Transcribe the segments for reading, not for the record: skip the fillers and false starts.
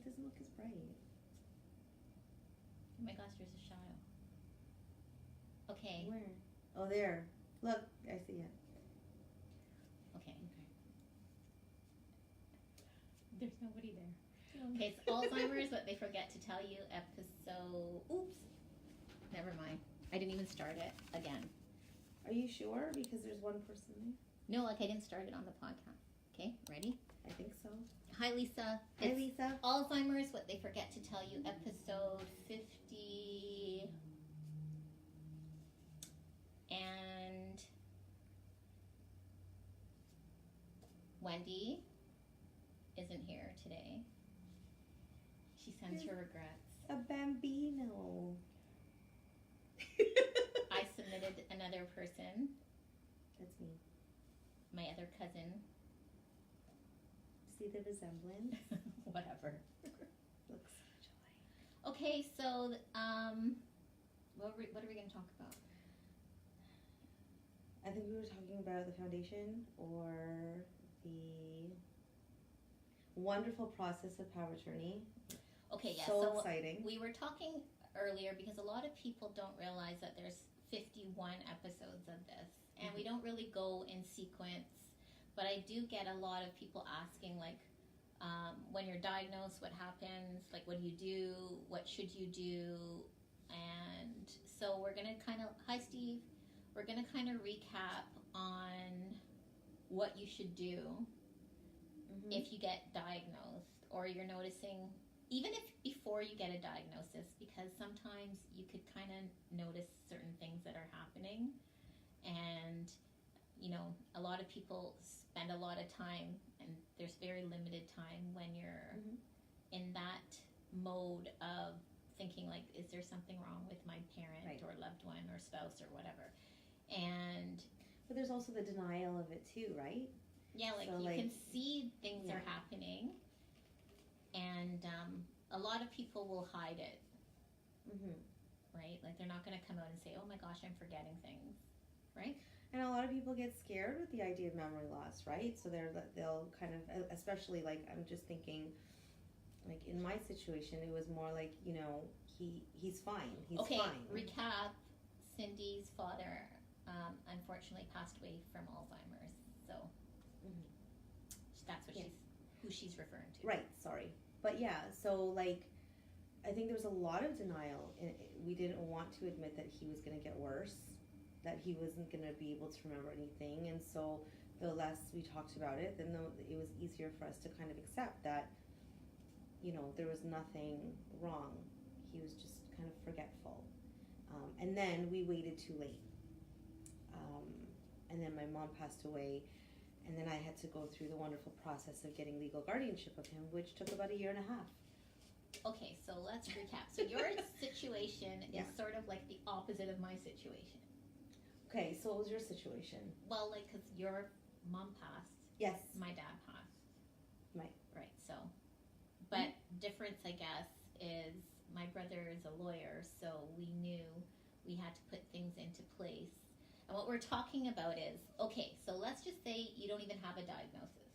doesn't look as bright. Oh my gosh, there's a shadow. Okay. Where? Oh, there. Look, I see it. Okay. Okay. There's nobody there. Okay, it's Alzeimer's, What They Forget to Tell You, episode... Oops. Never mind. I didn't even start it again. Are you sure? Because there's one person there. No, like I didn't start it on the podcast. Okay, ready? I think so. Hi, Lisa. Hi, Lisa. Alzeimer's, What They Forget to Tell You, episode 50. And Wendy isn't here today. She sends her regrets. A bambino. I submitted another person, That's me. my other cousin. See the resemblance? Whatever. Looks so alike. Okay, so what are we going to talk about? I think we were talking about the foundation or the wonderful process of power of attorney. Okay, yeah. So So exciting. we were talking earlier because a lot of people don't realize that there's 51 episodes of this, and we don't really go in sequence. But I do get a lot of people asking, like, when you're diagnosed, what happens? Like, what do you do? What should you do? And so we're gonna kind of, hi Steve, we're gonna kind of recap on what you should do if you get diagnosed, or you're noticing, even if before you get a diagnosis, because sometimes you could kind of notice certain things that are happening. And you know, a lot of people spend a lot of time, and there's very limited time when you're in that mode of thinking, like, is there something wrong with my parent Right. or loved one or spouse or whatever. And But there's also the denial of it too, right? yeah, like, So, you like, can see things are yeah. happening, and a lot of people will hide it, right? Like, they're not going to come out and say, oh my gosh, I'm forgetting things, right? And a lot of people get scared with the idea of memory loss, right? So they'll kind of, especially like, I'm just thinking, like in my situation, it was more like, you know, he's fine. He's Okay, fine. recap. Cindy's father unfortunately passed away from Alzeimer's, so that's what Yeah. who she's referring to. Right, sorry. But yeah, so like, I think there was a lot of denial. We didn't want to admit that he was going to get worse, that he wasn't going to be able to remember anything. And so the less we talked about it, then it was easier for us to kind of accept that, you know, there was nothing wrong. He was just kind of forgetful. And then we waited too late. And then my mom passed away. And then I had to go through the wonderful process of getting legal guardianship of him, which took about 1.5 years. Okay, so let's recap. So your situation Yeah. is sort of like the opposite of my situation. Okay, so what was your situation? Well, like, because your mom passed, Yes. my dad passed. Right. Right, so. But difference, I guess, is my brother is a lawyer, so we knew we had to put things into place. And what we're talking about is, okay, so let's just say you don't even have a diagnosis,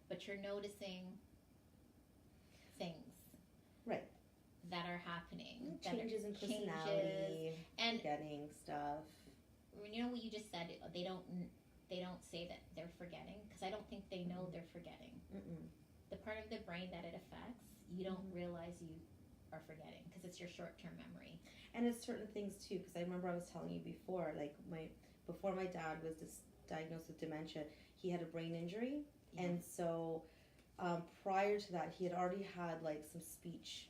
but you're noticing things, Right. that are happening, Changes in personality, and forgetting stuff. you know what you just said. They don't say that they're forgetting, because I don't think they know they're forgetting. The part of the brain that it affects, you don't realize you are forgetting, because it's your short-term memory. And it's certain things too, because I remember I was telling you before, like before my dad was diagnosed with dementia, he had a brain injury, and so prior to that, he had already had like some speech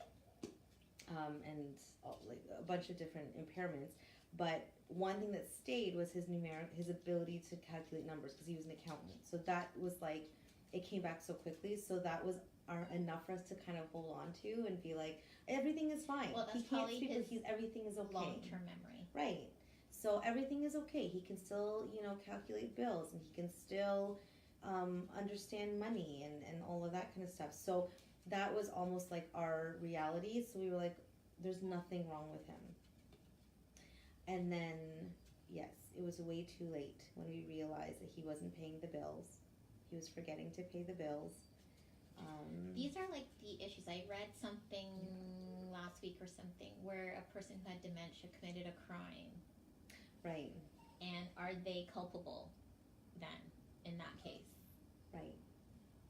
and like a bunch of different impairments. But one thing that stayed was his ability to calculate numbers, because he was an accountant. So that was like, it came back so quickly. So that was enough for us to kind of hold on to and be like, everything is fine. Well, that's he can't probably speak, his but everything is okay. long-term memory. Right. So everything is okay. He can still, you know, calculate bills, and he can still understand money and all of that kind of stuff. So that was almost like our reality. So we were like, there's nothing wrong with him. And then, yes, it was way too late when we realized that he wasn't paying the bills. He was forgetting to pay the bills. These are like the issues. I read something last week or something where a person who had dementia committed a crime. Right. And are they culpable then in that case? Right.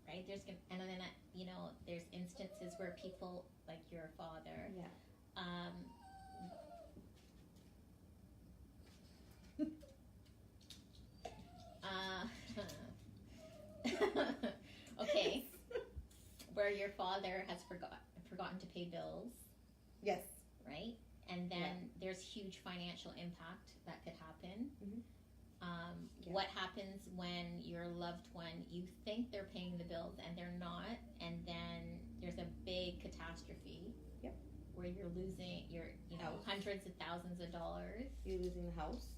Right? And then, there's instances where people, like your father, okay, where your father has forgotten to pay bills. Yes. Right? And then there's huge financial impact that could happen. Mm-hmm. What happens when your loved one, you think they're paying the bills and they're not, and then there's a big catastrophe where you're losing hundreds of thousands of dollars. You're losing the house.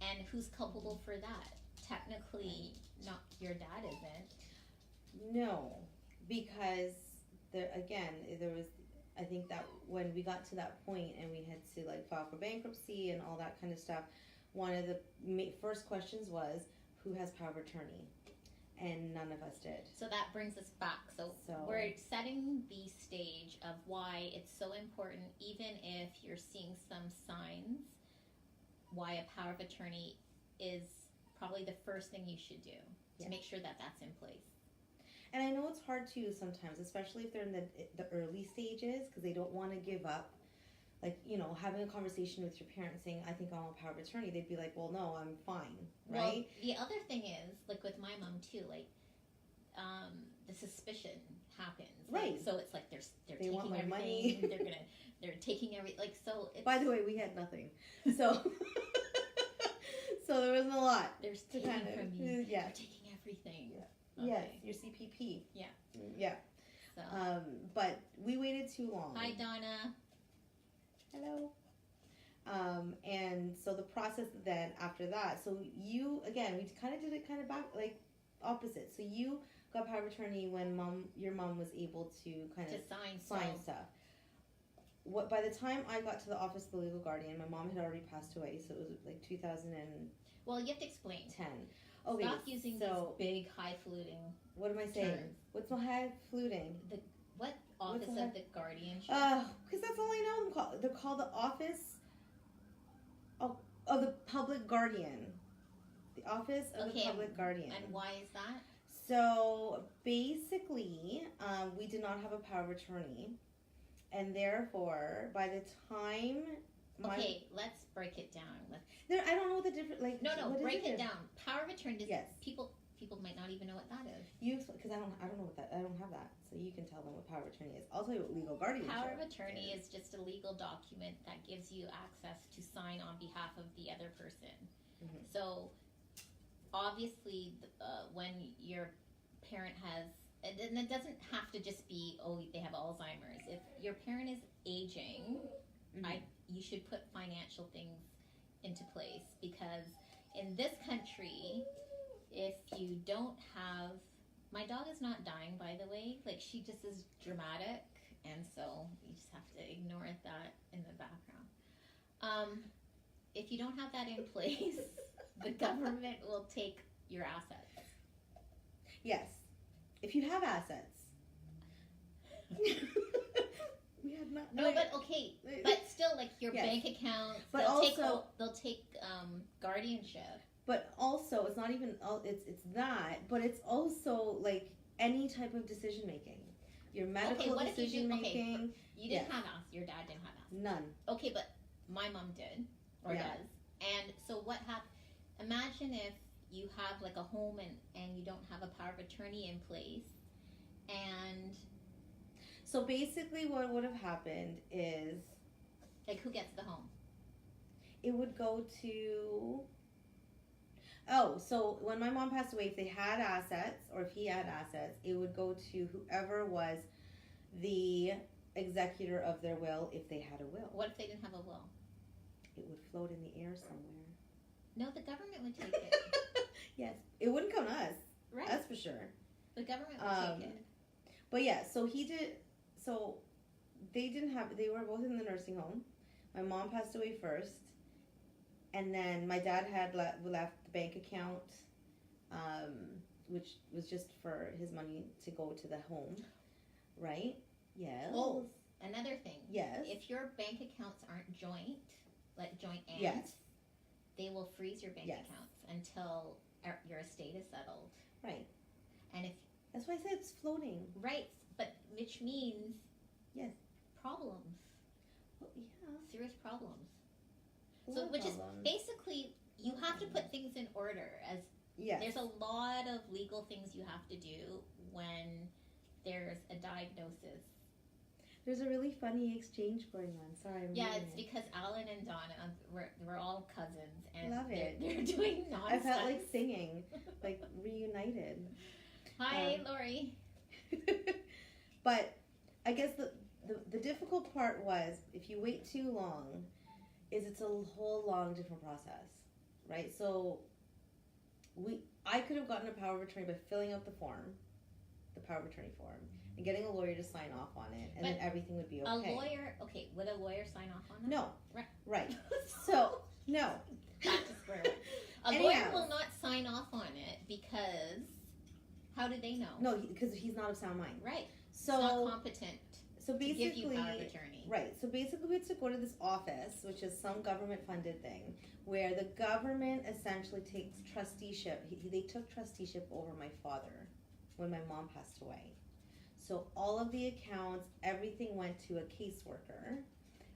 And who's culpable for that? Technically, not your dad isn't. No, because there was, I think that when we got to that point and we had to file for bankruptcy and all that kind of stuff, one of the first questions was, who has power of attorney? And none of us did. So that brings us back. So we're setting the stage of why it's so important, even if you're seeing some signs, why a power of attorney is probably the first thing you should do to make sure that that's in place. And I know it's hard too sometimes, especially if they're in the early stages, because they don't want to give up. Having a conversation with your parents saying, I think I want a power of attorney, they'd be like, well, no, I'm fine, right? Well, the other thing is, with my mom too, the suspicion happens. Right. So it's like they taking want my everything. money. They're taking so it's... By the way, we had nothing. So so there wasn't a lot. They're taking from you. Yeah. They're taking everything. Yeah. Okay. Yes, your CPP. Yeah. Yeah. So. But we waited too long. Hi, Donna. Hello. And so the process then after that, so you, again, we kind of did it kind of back, opposite. So you got power of attorney when your mom was able to sign stuff. By the time I got to the office of the legal guardian, my mom had already passed away, so it was 2010. Well, you have to explain. Okay, Stop using these big highfalutin. What am I saying? Terms. What's my highfalutin? What office of the guardianship? Because that's all I know them called. They're called the office of the public guardian. The office of the public guardian. And why is that? So basically, we did not have a power of attorney, and therefore, by the time let's break it down. I don't know what the difference. No, break it down. Power of attorney. Yes. People might not even know what that is. Because I don't know what that. I don't have that. So you can tell them what power of attorney is. I'll tell you what legal guardianship. Power of attorney is just a legal document that gives you access to sign on behalf of the other person. Mm-hmm. So obviously, when your parent has, and it doesn't have to just be they have Alzeimer's. If your parent is aging, you should put financial things into place, because in this country, if you don't have, my dog is not dying, by the way, she just is dramatic, and so you just have to ignore that in the background. If you don't have that in place, the government will take your assets. Yes, if you have assets. We had not. No, but okay, but still, your bank account. But they'll take guardianship. But also, it's not even. It's that. But it's also any type of decision making. Your medical decision making. You didn't have assets. Your dad didn't have assets. None. Okay, but my mom did or does. And so what happened? Imagine if you have a home and you don't have a power of attorney in place, and. So basically what would have happened is... who gets the home? It would go to... so when my mom passed away, if they had assets, or if he had assets, it would go to whoever was the executor of their will, if they had a will. What if they didn't have a will? It would float in the air somewhere. No, the government would take it. Yes. It wouldn't come to us. Right. That's for sure. The government would take it. so he did... So they were both in the nursing home. My mom passed away first. And then my dad had left the bank account which was just for his money to go to the home, right? Yes. Oh, another thing. Yes. If your bank accounts aren't joint, like joint and, Yes. they will freeze your bank Yes. accounts until your estate is settled. Right. And if That's why I said it's floating. right, but which means Yes. problems, Well, yeah. serious problems. A So lot of which problems. is basically you have to put things in order. As Yes. there's a lot of legal things you have to do when there's a diagnosis. There's a really funny exchange going on. Sorry, I'm Yeah, reading it's it. because Alan and Donna, we're all cousins, and Love it. they're doing I nonsense. felt like singing, like reunited. Hi, Lori. But I guess the difficult part was if you wait too long, is it's a whole long different process, right? So I could have gotten a power of attorney by filling out the form, the power of attorney form, and getting a lawyer to sign off on it, and then everything would be okay. A lawyer, okay, would a lawyer sign off on that? No. Right. Right. So, no. Back to square one. A Anyhow. lawyer will not sign off on it because how do they know? No, because he's not of sound mind. Right. So, not competent so to basically, give you power of attorney. right. So basically, we had to go to this office, which is some government-funded thing, where the government essentially takes trusteeship. They took trusteeship over my father when my mom passed away. So all of the accounts, everything went to a caseworker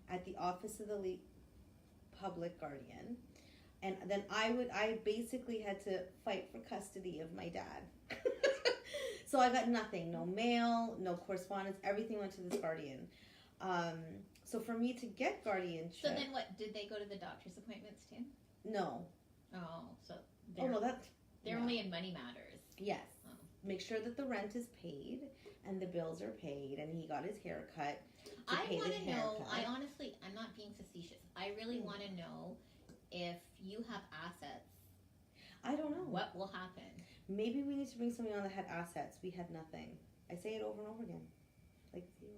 at the office of the public guardian. And then I basically had to fight for custody of my dad. So I got nothing, no mail, no correspondence, everything went to this guardian. So for me to get guardianship. So then what, did they go to the doctor's appointments too? No. Oh, so Oh no, that's. they're no. only in money matters. Yes. Oh. Make sure that the rent is paid and the bills are paid and he got his haircut. I want to know, I'm not being facetious. I really want to know if you have assets. I don't know. What will happen? Maybe we need to bring somebody on that had assets. We had nothing. I say it over and over again. Like zero.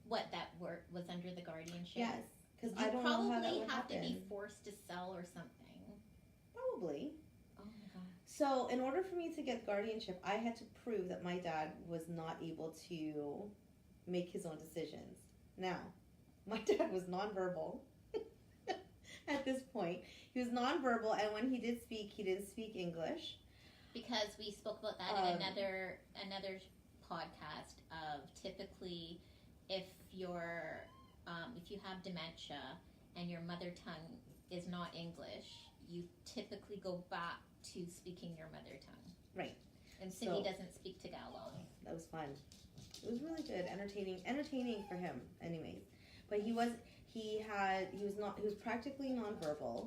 What, that was under the guardianship? Yes. Because You I don't know how that probably would have to happen. be forced to sell or something. Probably. Oh my god. So in order for me to get guardianship, I had to prove that my dad was not able to make his own decisions. Now, my dad was nonverbal at this point. He was nonverbal, and when he did speak, he didn't speak English. Because we spoke about that in another podcast of typically if you have dementia and your mother tongue is not English, you typically go back to speaking your mother tongue. Right. And Cindy So- doesn't speak Tagalog. That was fun. It was really good, entertaining for him, anyways. But he was practically nonverbal.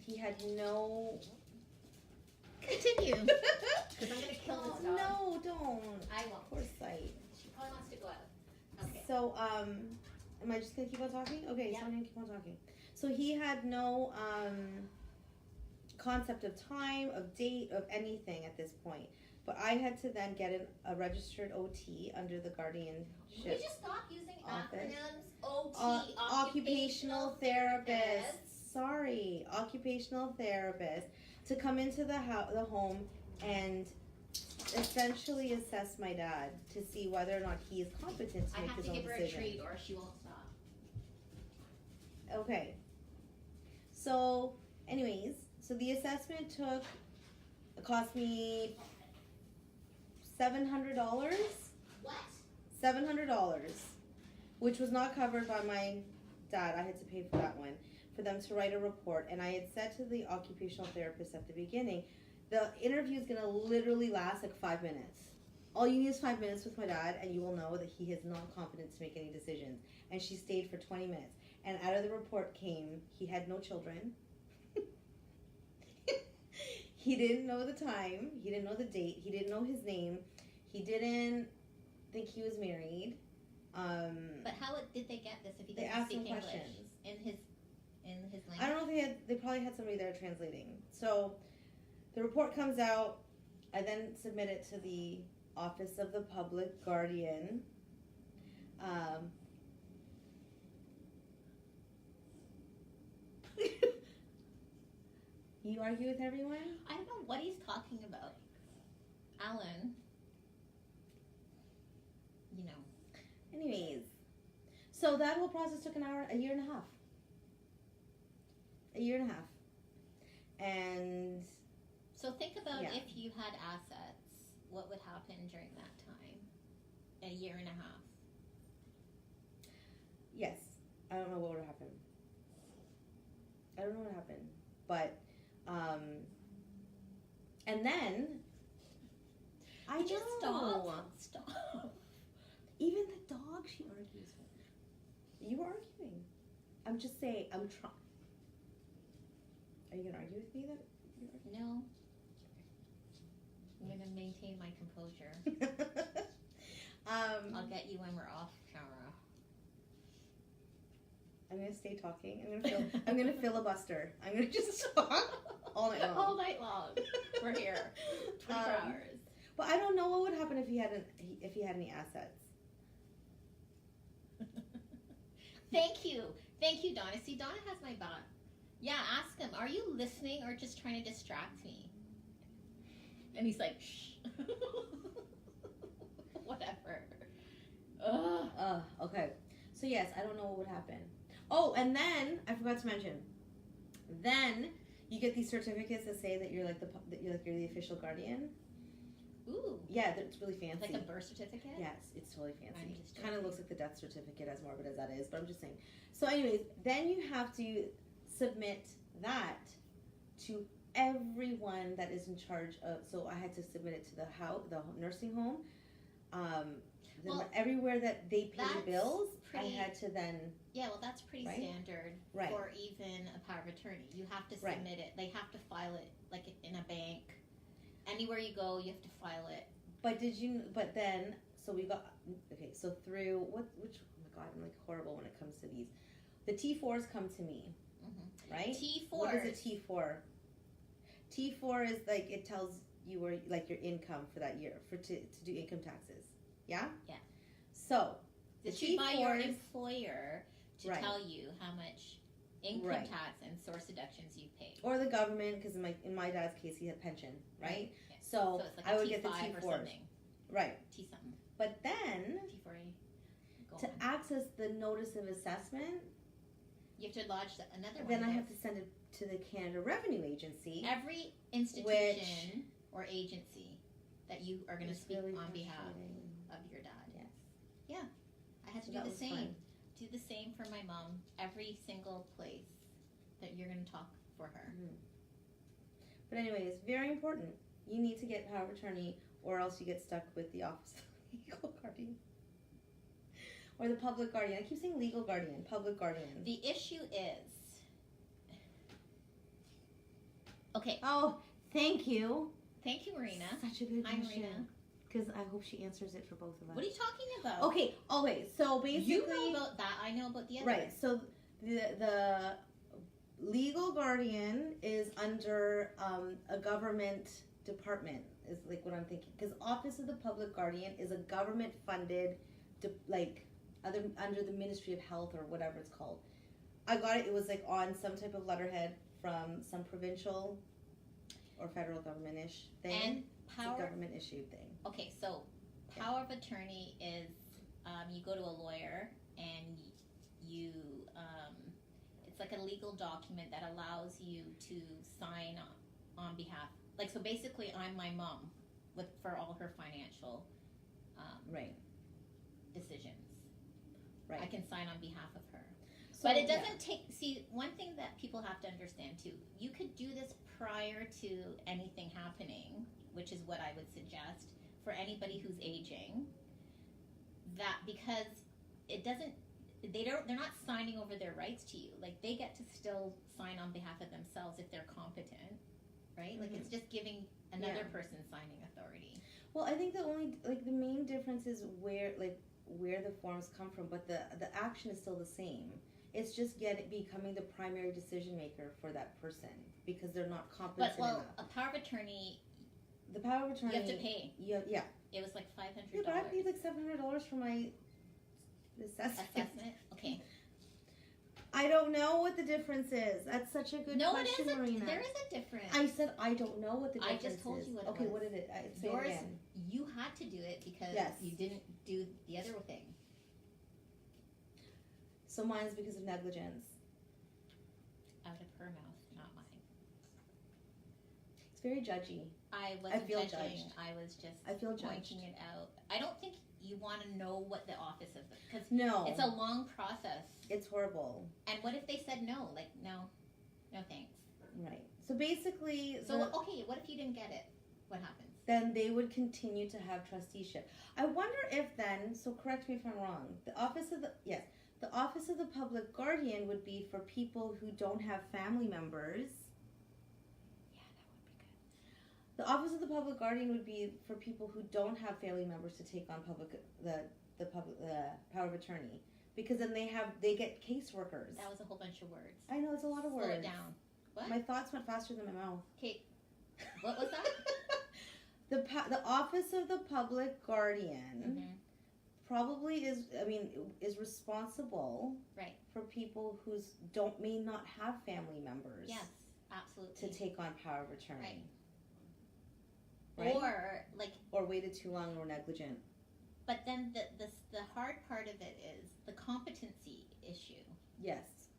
He had no. Continue. Because I'm going to kill this dog. No, don't. I won't. Poor sight. She probably wants to go out. Okay. So, am I just gonna keep on talking? Okay, Yeah. so I'm gonna keep on talking. So he had no concept of time, of date, of anything at this point. But I had to then get a registered OT under the guardianship. We just stop using office. acronyms. OT, Occupational therapist. Sorry, occupational therapist to come into the home and essentially assess my dad to see whether or not he is competent to I make have his to own give her a decision. treat or she won't stop. Okay. So, anyways, so the assessment cost me $700. What? $700, which was not covered by my dad. I had to pay for that one, for them to write a report. And I had said to the occupational therapist at the beginning, the interview is going to literally last like 5 minutes. All you need is 5 minutes with my dad, and you will know that he is not competent to make any decisions. And she stayed for 20 minutes. And out of the report came, he had no children. He didn't know the time. He didn't know the date. He didn't know his name. He didn't think he was married. But how did they get this if he They doesn't asked speak him English questions. in his language? I don't know if they probably had somebody there translating. So the report comes out. I then submit it to the Office of the Public Guardian. You argue with everyone? I don't know what he's talking about. Alan, you know. Anyways, so that whole process took a year and a half. A year and a half. And So think about Yeah. if you had assets, what would happen during that time? A year and a half. yes, I don't know what would happen. I don't know what happened. But, and then, I Just know. stop. Even the dog she argues with. You were arguing. I'm just saying, I'm trying. Are you going to argue with me that you're arguing? No. I'm going to maintain my composure. I'll get you when we're off camera. I'm going to stay talking. I'm going to filibuster. I'm going to just talk all night long. All night long. We're here. 24 hours. But I don't know what would happen if he had any assets. Thank you, Donna. See, Donna has my back. Yeah, ask him. Are you listening or just trying to distract me? And he's like, shh. Whatever. Ugh. Okay. So yes, I don't know what would happen. Oh, and then I forgot to mention. Then you get these certificates that say that you're like you're the official guardian. Ooh. Yeah, it's really fancy. Like a birth certificate? Yes, it's totally fancy. I'm just Kind of looks like the death certificate, as morbid as that is, but I'm just saying. So anyways, then you have to submit that to everyone that is in charge of, so I had to submit it to the nursing home, everywhere that they pay the bills, I had to then... Yeah, well, that's pretty standard for even a power of attorney. You have to submit it. They have to file it, like in a bank. Anywhere you go, you have to file it. But then, so we got, okay, so through, oh my God, I'm like horrible when it comes to these. The T4s come to me, right? T4. What is a T4? T4 is like, it tells you where, like, your income for that year, to do income taxes. Yeah? Yeah. So, the Issued by your T4s, employer to tell you how much income tax and source deductions you pay. or the government, because in my dad's case, he had pension, right? Yeah. So it's like I would T5 get the or T4s. something. Right. T something. But then, T4A. to access the notice of assessment, you have to lodge another one. then I have to send it to the Canada Revenue Agency. Every institution or agency that you are going to speak really on behalf of your dad. Yes. Yeah. I had to do the same. Fun. Do the same for my mom. Every single place that you're going to talk for her. Mm-hmm. But anyways, very important. You need to get power of attorney, or else you get stuck with the office of legal guardian. Or the public guardian. I keep saying legal guardian, public guardian. The issue is... Okay. Oh, thank you. Thank you, Marina. Such a good question. Hi, Marina. Because I hope she answers it for both of us. What are you talking about? Okay, so basically... You know about that. I know about the other. Right, so the legal guardian is under a government department, is like what I'm thinking. Because Office of the Public Guardian is a government-funded, under the Ministry of Health or whatever it's called. I got it. It was like on some type of letterhead from some provincial or federal government-ish thing. And it's a government-issued thing. Okay, so power of attorney is you go to a lawyer and you it's like a legal document that allows you to sign on behalf. Like, so basically, I'm my mom for all her financial decisions. Right. I can sign on behalf of her. So, but it doesn't see, one thing that people have to understand too, you could do this prior to anything happening, which is what I would suggest for anybody who's aging, that because they're not signing over their rights to you. Like, they get to still sign on behalf of themselves if they're competent, right? Mm-hmm. Like, it's just giving another person signing authority. Well, I think the main difference is where the forms come from, but the action is still the same. It's just becoming the primary decision maker for that person because they're not competent enough. A power of attorney. The power of attorney. You have to pay. Yeah. It was like $500. Yeah, but I paid like $700 for my assessment. Okay. I don't know what the difference is. That's such a good question, Marina. There is a difference. I said I don't know what the difference is. I just told you what it was. Okay, what did it? Say Yours, it again. you had to do it because you didn't do the other thing. So mine's because of negligence. Out of her mouth, not mine. It's very judgy. I wasn't feel judging. judged. I was just I feel pointing it out. I don't think you want to know what the office of it, because no, it's a long process. It's horrible. And what if they said no? Like, no thanks. Right. So basically, okay, what if you didn't get it? What happens? Then they would continue to have trusteeship. I wonder if then, so correct me if I'm wrong, the office of the public guardian would be for people who don't have family members. Yeah, that would be good. The office of the public guardian would be for people who don't have family members to take on the power of attorney, because then they get caseworkers. That was a whole bunch of words. I know, it's a lot of words. Slow it down. What? My thoughts went faster than my mouth. Okay, what was that? The office of the public guardian probably is responsible, right, for people who may not have family members. Yes, absolutely. To take on power of attorney. Right. Or waited too long or negligent. But then the hard part of it is the competency issue. Yes.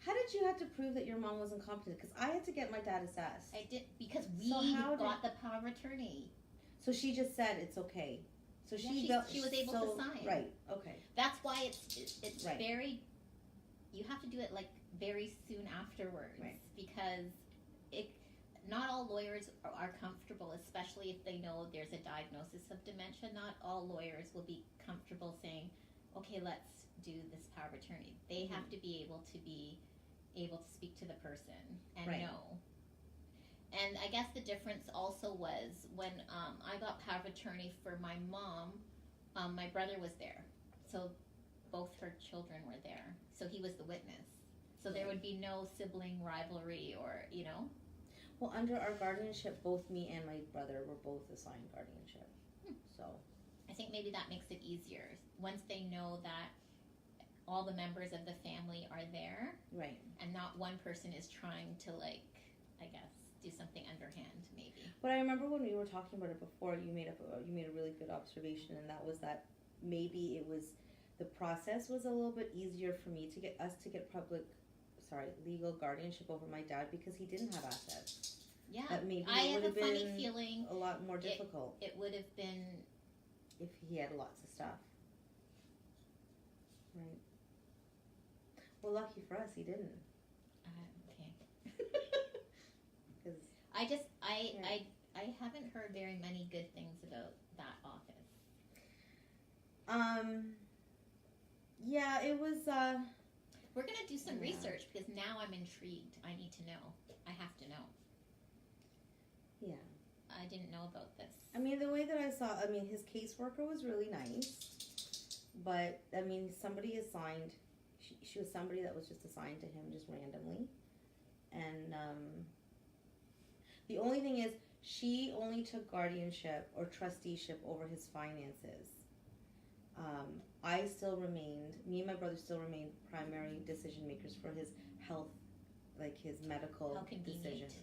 How did you have to prove that your mom was incompetent? Because I had to get my dad assessed. I did, because we got the power of attorney. So she just said it's okay. So she was able to sign. Right. Okay. That's why it's right. very. You have to do it like very soon afterwards, right, because not all lawyers are comfortable, especially if they know there's a diagnosis of dementia. Not all lawyers will be comfortable saying, okay, let's do this power of attorney. They have to be able to speak to the person and right, know. And I guess the difference also was when I got power of attorney for my mom, my brother was there. So both her children were there. So he was the witness. So there would be no sibling rivalry or, Well, under our guardianship, both me and my brother were both assigned guardianship. So I think maybe that makes it easier. Once they know that all the members of the family are there. Right. And not one person is trying to, do something underhand, maybe. But I remember when we were talking about it before, you made a really good observation, and that was that maybe the process was a little bit easier for me to get legal guardianship over my dad because he didn't have assets. Yeah, that maybe I it have would a have funny been feeling a lot more difficult. It would have been if he had lots of stuff. Right. Well, lucky for us, he didn't. Okay. Because I haven't heard very many good things about that office. Yeah, it was. We're gonna do some research because now I'm intrigued. I need to know. I have to know. Yeah. I didn't know about this. I mean, the way that I saw, his caseworker was really nice, but somebody assigned. She was somebody that was just assigned to him just randomly, and the only thing is she only took guardianship or trusteeship over his finances. Me and my brother still remained primary decision makers for his health, like his medical decisions.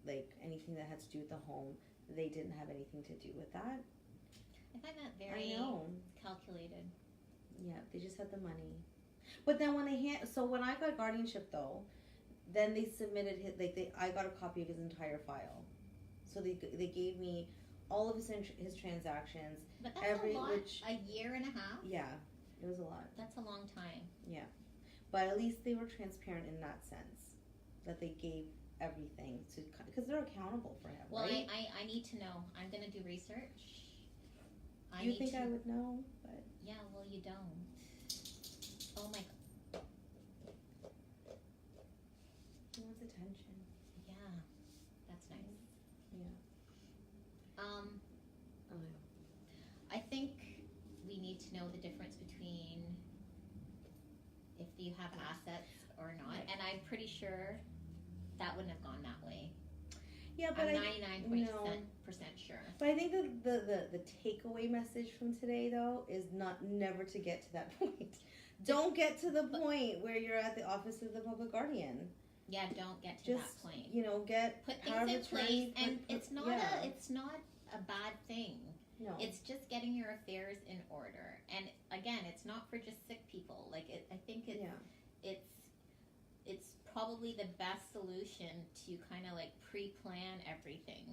Like anything that had to do with the home, they didn't have anything to do with that. I find that very calculated. Yeah, they just had the money. But then when when I got guardianship though, then they submitted I got a copy of his entire file. So they gave me all of his transactions. But that's a lot. A year and a half? Yeah, it was a lot. That's a long time. Yeah. But at least they were transparent in that sense, that they gave everything because they're accountable for him, well, right? I need to know. I'm going to do research. I would know? But yeah, well, you don't. Oh, my God. He wants attention. Yeah, that's nice. Yeah. I think we need to know the difference between if you have assets or not, and I'm pretty sure that wouldn't have gone that way. Yeah, but I'm I 99% sure. But I think the takeaway message from today though is never to get to that point. Don't get to the point where you're at the office of the public guardian. Yeah, don't get to that point. Get put things in place, and it's not a bad thing. No, it's just getting your affairs in order. And again, it's not for just sick people. Like I think it's probably the best solution to kind of like pre-plan everything,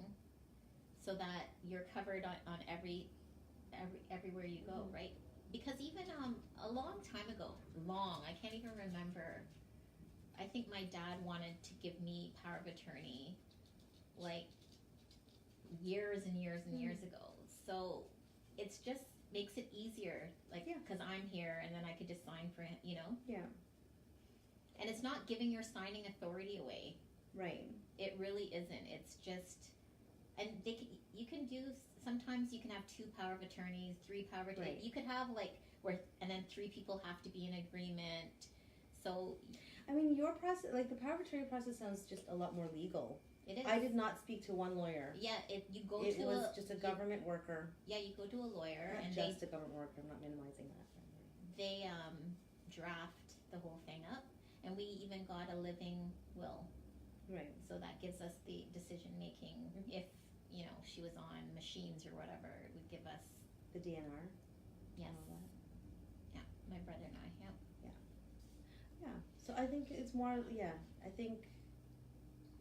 so that you're covered on everywhere you go, right? Because even a long time ago, I can't even remember. I think my dad wanted to give me power of attorney, like years and years and years ago. So it's just makes it easier, like because I'm here, and then I could just sign for him, Yeah. And it's not giving your signing authority away. Right. It really isn't. It's just, and you can do. Sometimes you can have 2 power of attorneys, 3 power of attorneys. Right. You could have and then 3 people have to be in agreement. So, I mean, your process, like the power of attorney process, sounds just a lot more legal. It is. I did not speak to one lawyer. Yeah, it was just a government worker. Yeah, you go to a lawyer, Not and just a government worker. I'm not minimizing that. They draft the whole thing up, and we even got a living will. Right. So that gives us the decision making. If she was on machines or whatever, it would give us the DNR. Yes. And all that. Yeah, my brother and I. Yeah. Yeah. So I think it's more. Yeah, I think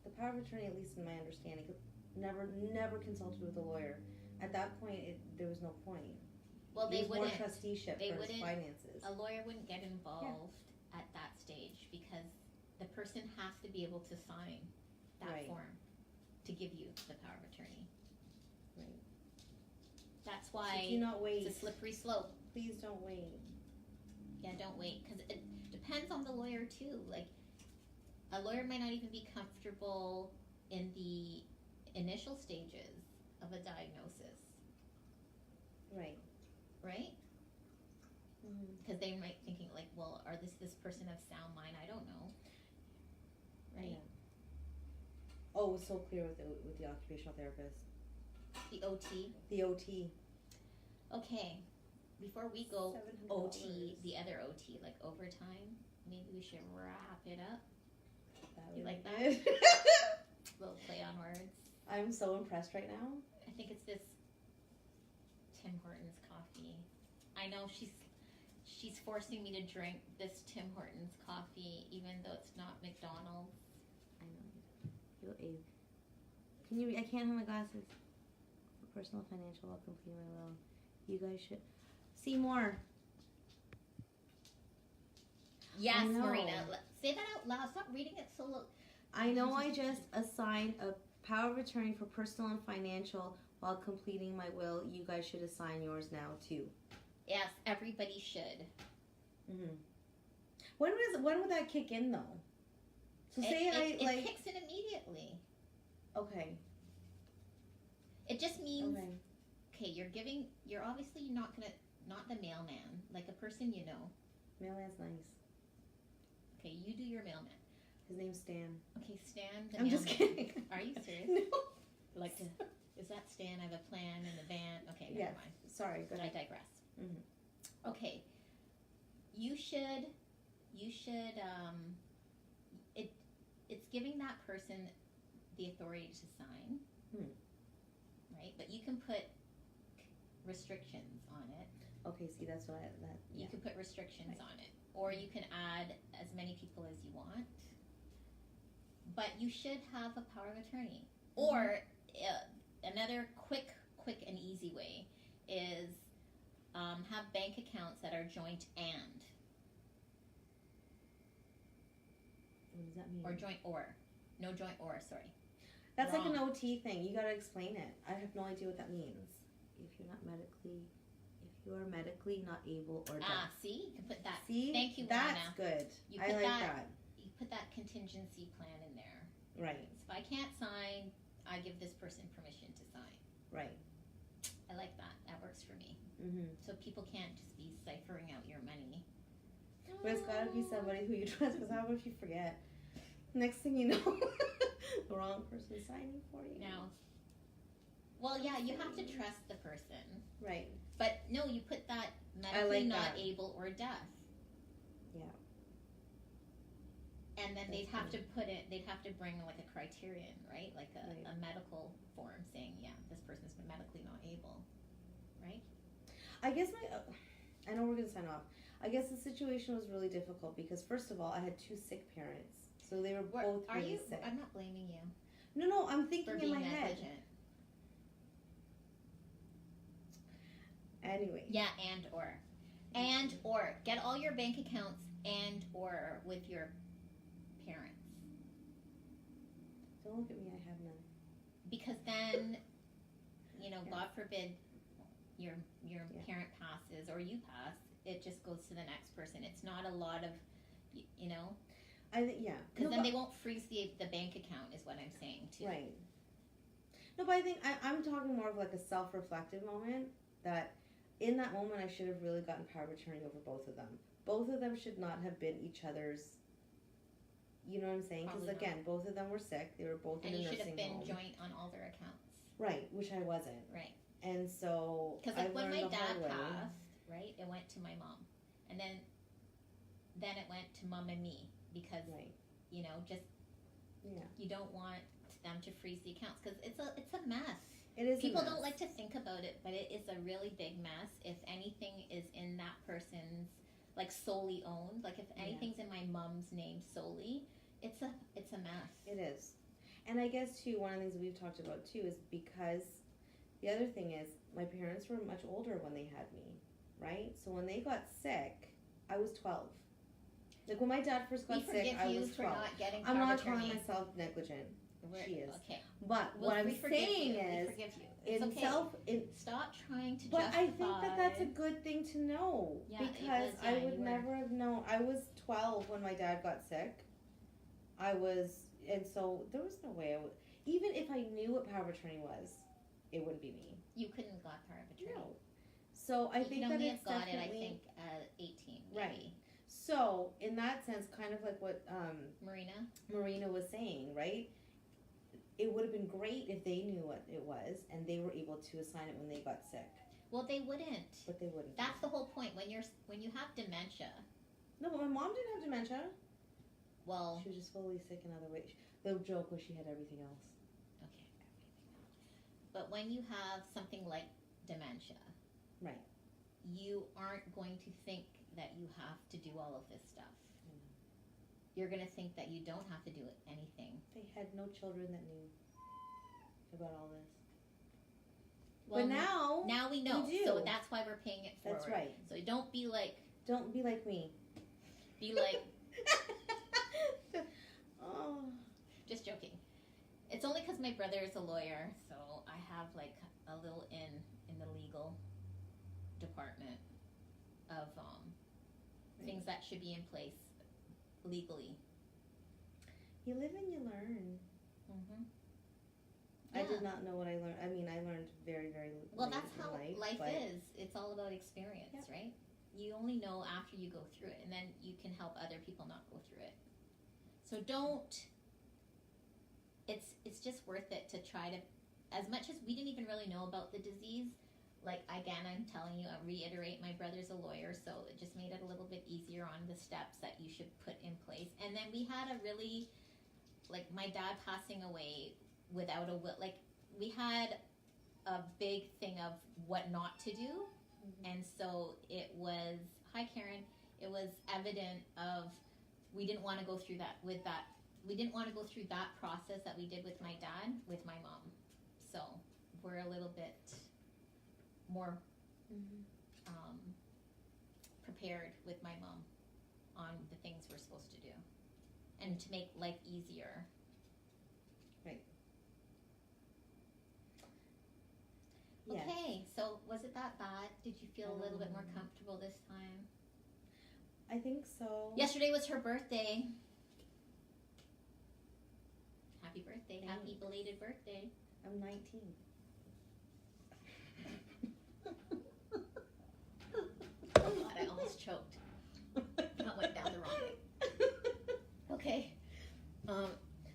the power of attorney, at least in my understanding, never consulted with a lawyer. At that point, there was no point. Well, they wouldn't. More trusteeship for his finances. A lawyer wouldn't get involved at that stage because the person has to be able to sign that form to give you the power of attorney. Right. That's why do not wait. It's a slippery slope. Please don't wait. Yeah, don't wait, because it depends on the lawyer too. Like, a lawyer might not even be comfortable in the initial stages of a diagnosis. Right. Right? Because they might thinking like, well, are this person of sound mind? I don't know. Right? Yeah. Oh, it was so clear with the occupational therapist. The OT. The OT. Okay. Before we go $700. OT, the other OT, like overtime, maybe we should wrap it up. You like that? Little play on words. I'm so impressed right now. I think it's this Tim Hortons coffee. I know she's forcing me to drink this Tim Hortons coffee, even though it's not McDonald's. I know. I can't have my glasses. For personal, financial, I'll complete my will. You guys should see more. Yes, Marina. Say that out loud. Stop reading it so low. I know I just assigned a power of attorney for personal and financial while completing my will. You guys should assign yours now too. Yes, everybody should. Mm-hmm. When would that kick in though? So it kicks in immediately. Okay. It just means okay, you're obviously not the mailman, like a person you know. Mailman's nice. Okay, you do your mailman. His name's Stan. Okay, Stan the I'm mailman. just kidding. Are you serious? No. Is that Stan? I have a plan in the van. Okay, never mind. Sorry, go ahead. I digress. Mm-hmm. Okay. You should it's giving that person the authority to sign. Right? But you can put restrictions on it. Okay, see, that's what You can put restrictions on it. Or you can add as many people as you want. But you should have a power of attorney. Or another quick and easy way is have bank accounts that are joint and. What does that mean? Or joint or. No joint or, sorry. That's Wrong. like an OT thing. You gotta explain it. I have no idea what that means. If you are medically not able or deaf. See? You can put that. See? Thank you, That's Lana. good. You I put like that. You put that contingency plan in there. Right. So if I can't sign, I give this person permission to sign. Right. I like that. That works for me. Mm-hmm. So people can't just be ciphering out your money. But it's gotta be somebody who you trust, because how about if you forget? Next thing you know, the wrong person signing for you. No. Well, yeah, you have to trust the person. Right. But no, you put that medically not that. able or deaf. Yeah. And then That's they'd have good. to put it, they'd have to bring like a criterion, right? Like Right. a medical form saying, yeah, this person's medically not able, right? I guess I know we're going to sign off. I guess the situation was really difficult because, first of all, I had 2 sick parents. So they were both really sick. I'm not blaming you No, I'm thinking for in being my head. negligent. Anyway. Yeah, and or get all your bank accounts and or with your parents, Don't look at me, I have none. because then, you know, Yeah. God forbid your Yeah. parent passes or you pass, it just goes to the next person. It's not a lot of, you know, I think, yeah. because then they won't freeze the bank account is what I'm saying too. Right. No, but I think I'm talking more of like a self-reflective moment that in that moment I should have really gotten power of attorney over both of them. Both of them should not have been each other's, you know what I'm saying? Because Probably again, both of them were sick. They were both And in a you should nursing have been home. joint on all their accounts. Right, which I wasn't. Right. And so Because I like when learned my the hard dad way. passed, right, it went to my mom, and then it went to mom and me because Right. you know just Yeah. you don't want them to freeze the accounts because it's a mess. It is. People a mess. don't like to think about it, but it is a really big mess. If anything is in that person's like solely owned, like if anything's in my mom's name solely, it's a mess. It is. And I guess too, one of the things we've talked about too is because the other thing is my parents were much older when they had me, right? So when they got sick, I was 12. Like when my dad first got We forgive sick, I you was for 12. not getting I'm power not of attorney. calling myself negligent. She is. Okay. But what I'm we forgive saying you. is, we forgive you. It's okay. Stop trying to But justify. I think that that's a good thing to know Yeah, it because was, I yeah, would you were- never have known. I was 12 when my dad got sick. And so there was no way I would. Even if I knew what power of attorney was, it wouldn't be me. You couldn't have got power of attorney. No. So I You think can that only it's have got definitely it, I think, at 18. Right. Maybe. So in that sense, kind of like what Marina was saying, right? It would have been great if they knew what it was and they were able to assign it when they got sick, Well, they wouldn't. but they wouldn't. That's the whole point. When you have dementia, No, but my mom didn't have dementia. well, She was just fully sick in other ways. The joke was she had everything else. okay, but when you have something like dementia, Right. you aren't going to think that you have to do all of this stuff. You're going to think that you don't have to do anything. They had no children that knew about all this. Well, but now we know. we do. So that's why we're paying it forward. That's right. So don't be like me. Be like, Oh. just joking. It's only because my brother is a lawyer, so I have like a little in the legal department of things that should be in place legally. You live and you learn. Mm-hmm. I did not know what I learned. I mean, I learned very, very Well, late that's in how life but is. It's all about experience, Yep. right? You only know after you go through it, and then you can help other people not go through it. So don't. It's just worth it to try to, as much as we didn't even really know about the disease. Like again, I'm telling you, I reiterate, my brother's a lawyer, so it just made it a little bit easier on the steps that you should put in place. And then we had a really, like my dad passing away without a will. Like we had a big thing of what not to do. And so it was, hi Karen, it was evident of we didn't want to go through that with that. We didn't want to go through that process that we did with my dad, with my mom. So we're a little bit more prepared with my mom on the things we're supposed to do and to make life easier. Right. Yes. Okay, so was it that bad? Did you feel a little bit more comfortable this time? I think so. Yesterday was her birthday. Happy birthday. Thanks. Happy belated birthday. I'm 19. Oh God, I almost choked. That went down the wrong way. Okay.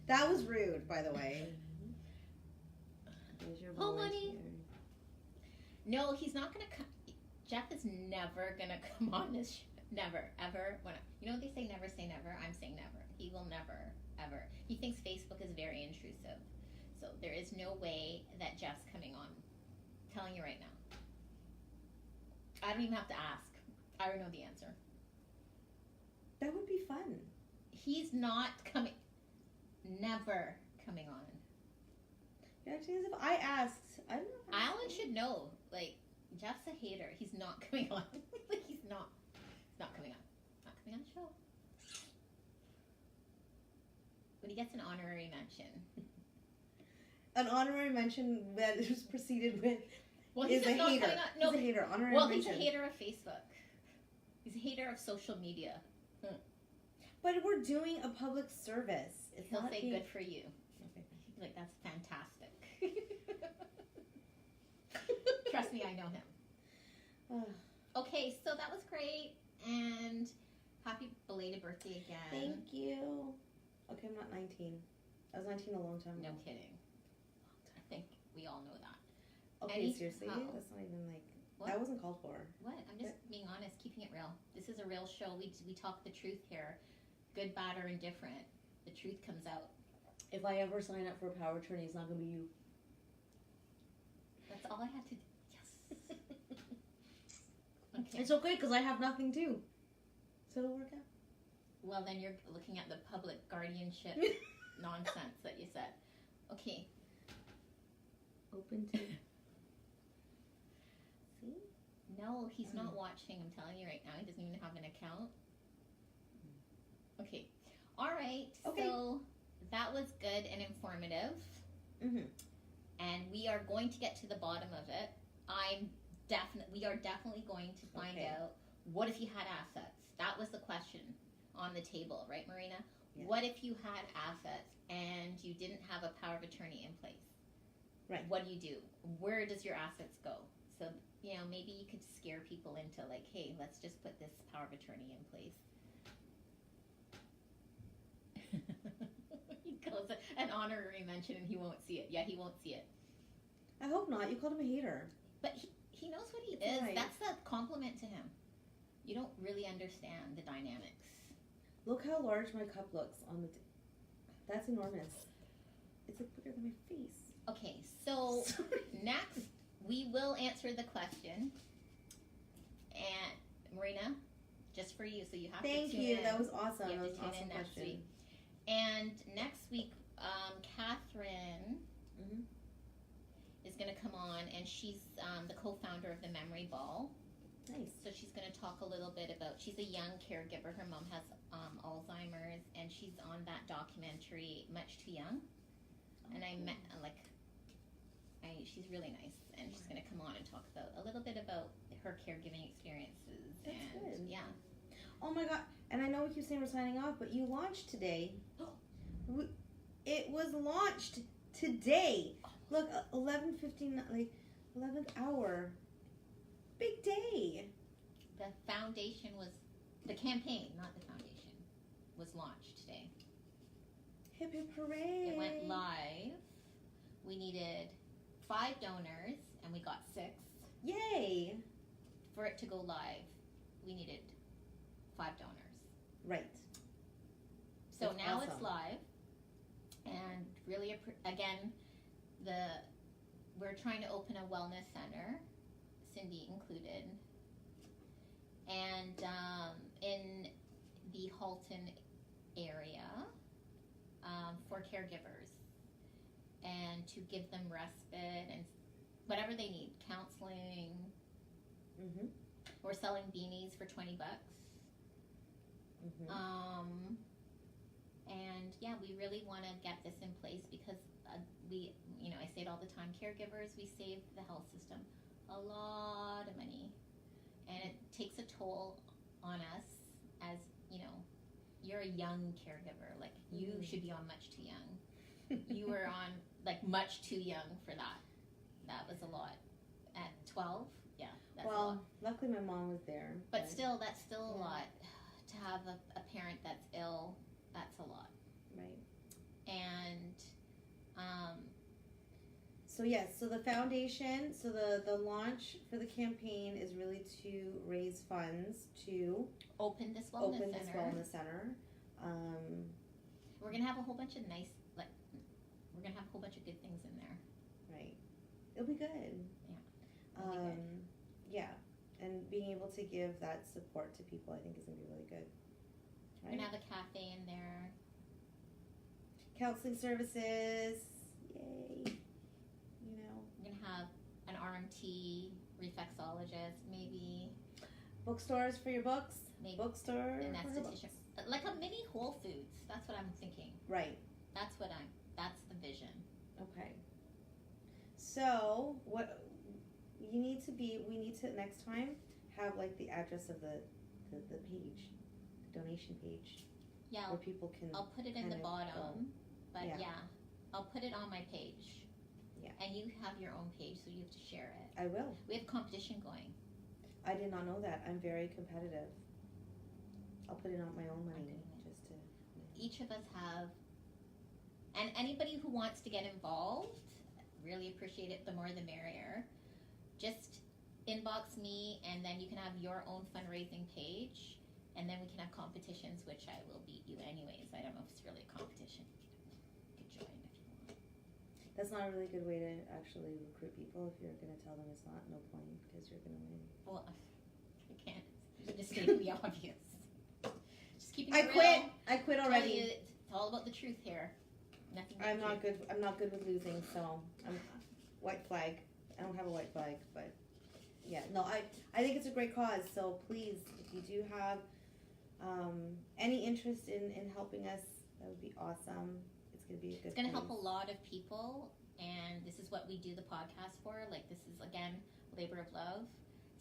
That was rude, by by the way. There's your Oh, voice money. here. No, he's not gonna come. Jeff is never gonna come on this. Never, ever. You know what they say? Never say never. I'm saying never. He will never, ever. He thinks Facebook is very intrusive. So there is no way that Jeff's coming on. I'm telling you right now. I don't even have to ask. I already know the answer. That would be fun. He's not coming. Never coming on. You're acting as if I asked. I don't know. Alan should know. Like, Jeff's a hater. He's not coming on. Like, he's not coming on. Not coming on the show. But he gets an honorary mention. An honorary mention that is preceded with Well, is a hater. No, he's a hater. Honorary well, mention. he's a hater of Facebook. He's a hater of social media. But we're doing a public service. It's He'll not say being... good for you. Okay. Like, that's fantastic. Trust me, I know him. Okay, so that was great. And happy belated birthday again. Thank you. Okay, I'm not 19. I was 19 a long time ago. No kidding. I think we all know that. Okay, seriously? That's not even like... What? That wasn't called for. What? I'm just being honest, keeping it real. This is a real show. We talk the truth here. Good, bad, or indifferent. The truth comes out. If I ever sign up for a power attorney, it's not going to be you. That's all I had to do. Yes. Okay. It's okay, because I have nothing too. So it'll work out. Well, then you're looking at the public guardianship nonsense that you said. Okay. Open to... See? No, he's not watching. I'm telling you right now. He doesn't even have an account. Okay. All right. Okay. So that was good and informative. Mm-hmm. And we are going to get to the bottom of it. We are definitely going to find out what if you had assets. That was the question on the table, right, Marina? Yeah. What if you had assets and you didn't have a power of attorney in place? Right. What do? Where does your assets go? So, maybe you could scare people into like, hey, let's just put this power of attorney in place. He calls it an honorary mention and he won't see it. Yeah, he won't see it. I hope not. You called him a hater. But he knows what he It's is. right. That's a compliment to him. You don't really understand the dynamics. Look how large my cup looks on the... That's enormous. It's like bigger than my face. Okay, so Sorry. next we will answer the question. And Marina, just for you, so you have Thank to tune you. in. That was awesome. You have That was to an tune awesome in next question. week. And next week, Catherine is going to come on, and she's the co-founder of the Memory Ball. Nice. So she's going to talk a little bit about, she's a young caregiver. Her mom has Alzeimer's, and she's on that documentary, Much Too Young. And I met, she's really nice, and she's going to come on and talk about a little bit about her caregiving experiences. That's good. Yeah. Oh my god. And I know we keep saying we're signing off, but you launched today. It was launched today. Look, 11:59, like 11th hour. Big day. The foundation was, the campaign, not the foundation, was launched today. Hip hip hooray. It went live. We needed 5 donors, and we got 6. Yay. For it to go live, we needed 5 donors. Right. So That's now awesome. it's live, and really, again, we're trying to open a wellness center, Cindy included, and in the Halton area for caregivers, and to give them respite and whatever they need, counseling. Mm-hmm. We're selling beanies for $20. Mm-hmm. And yeah, we really want to get this in place because I say it all the time, caregivers, we save the health system a lot of money, and it takes a toll on us as, you're a young caregiver, like you should be on Much Too Young. You were on like much too young for that. That was a lot. At 12, yeah, that's a lot. Well, luckily my mom was there. But still, that's still a lot. To have a parent that's ill, that's a lot. Right. And So yes, so the foundation, so the launch for the campaign is really to raise funds to open this wellness center. We're gonna have a whole bunch of nice, we're gonna have a whole bunch of good things in there. Right. It'll be good. Yeah. It'll be good. Yeah. And being able to give that support to people, I think, is gonna be really good. Right? We're gonna have a cafe in there. Counseling services. Yay. You know. We're gonna have an RMT, reflexologist, maybe. Bookstores for your books. Maybe. Bookstore. An esthetician. Like a mini Whole Foods. That's what I'm thinking. Right. That's the vision. Okay. So we need to next time have like the address of the page, the donation page. Yeah. Where people can. I'll put it in the bottom, but yeah, I'll put it on my page. Yeah. And you have your own page, so you have to share it. I will. We have competition going. I did not know that. I'm very competitive. I'll put it on my own money just to. Each of us have, and anybody who wants to get involved, really appreciate it. The more, the merrier. Just inbox me, and then you can have your own fundraising page, and then we can have competitions, which I will beat you anyways. I don't know if it's really a competition. You could join if you want. That's not a really good way to actually recruit people. If you're going to tell them it's not, no point, because you're going to win. Well, I can't. Just stating the obvious. Just keeping it real. Quit. I quit already. It's all about the truth here. Nothing. I'm not good. I'm not good with losing, so I'm white flag. I don't have a white flag, but yeah, no, I think it's a great cause. So please, if you do have any interest in helping us, that would be awesome. It's gonna be a good. It's gonna help a lot of people, and this is what we do the podcast for. Like, this is again labor of love.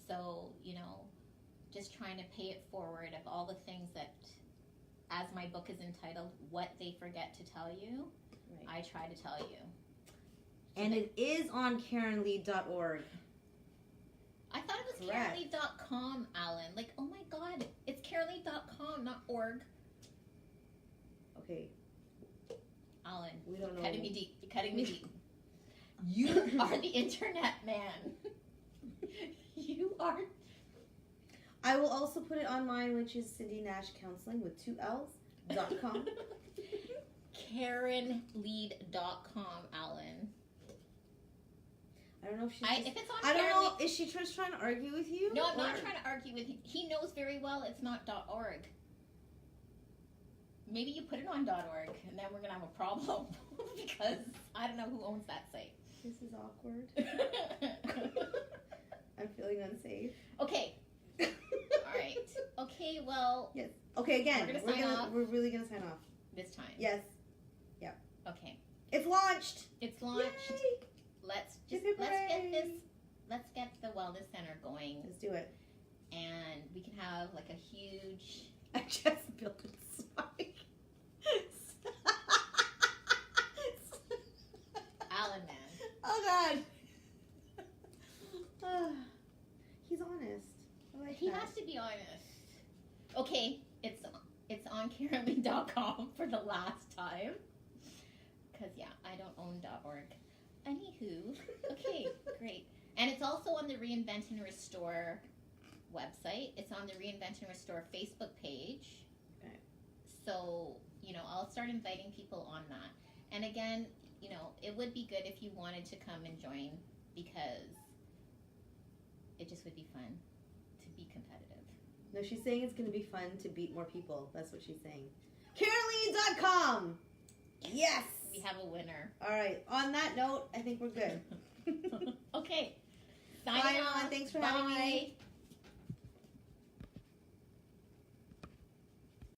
So just trying to pay it forward of all the things that, as my book is entitled, What They Forget to Tell You. Right. I try to tell you. And it is on KarenLee.org. I thought it was KarenLee.com, Alan. Like, oh my God, it's KarenLee.com, not org. Okay. Alan, we don't know. Cutting me deep. You're cutting me deep. You are the internet man. You are. I will also put it on mine, which is Cindy Nash Counseling with 2 L's.com. KarenLead.com, Alan. I don't know if she's. If it's on I don't know. Is she just trying to argue with you? No, I'm not trying to argue with him. He knows very well it's not .org. Maybe you put it on .org, and then we're gonna have a problem because I don't know who owns that site. This is awkward. I'm feeling unsafe. Okay. All right. Okay. Well. Yes. Okay. Again, we're really gonna sign off this time. Yes. Yeah. Okay. It's launched. It's launched. Yay. Let's get the wellness center going. Let's do it. And we can have like a huge. I just built a spike. Alan, man. Oh God. He's honest. I like he that. has to be honest. Okay, it's on KarenLee.com for the last time. Because yeah, I don't own .org. Anywho, okay, great. And it's also on the Reinvent and Restore website. It's on the Reinvent and Restore Facebook page. Okay. So, I'll start inviting people on that. And again, it would be good if you wanted to come and join, because it just would be fun to be competitive. No, she's saying it's going to be fun to beat more people. That's what she's saying. KarenLee.com! Yes! We have a winner. All right. On that note, I think we're good. Okay. Bye, everyone. Thanks for having me.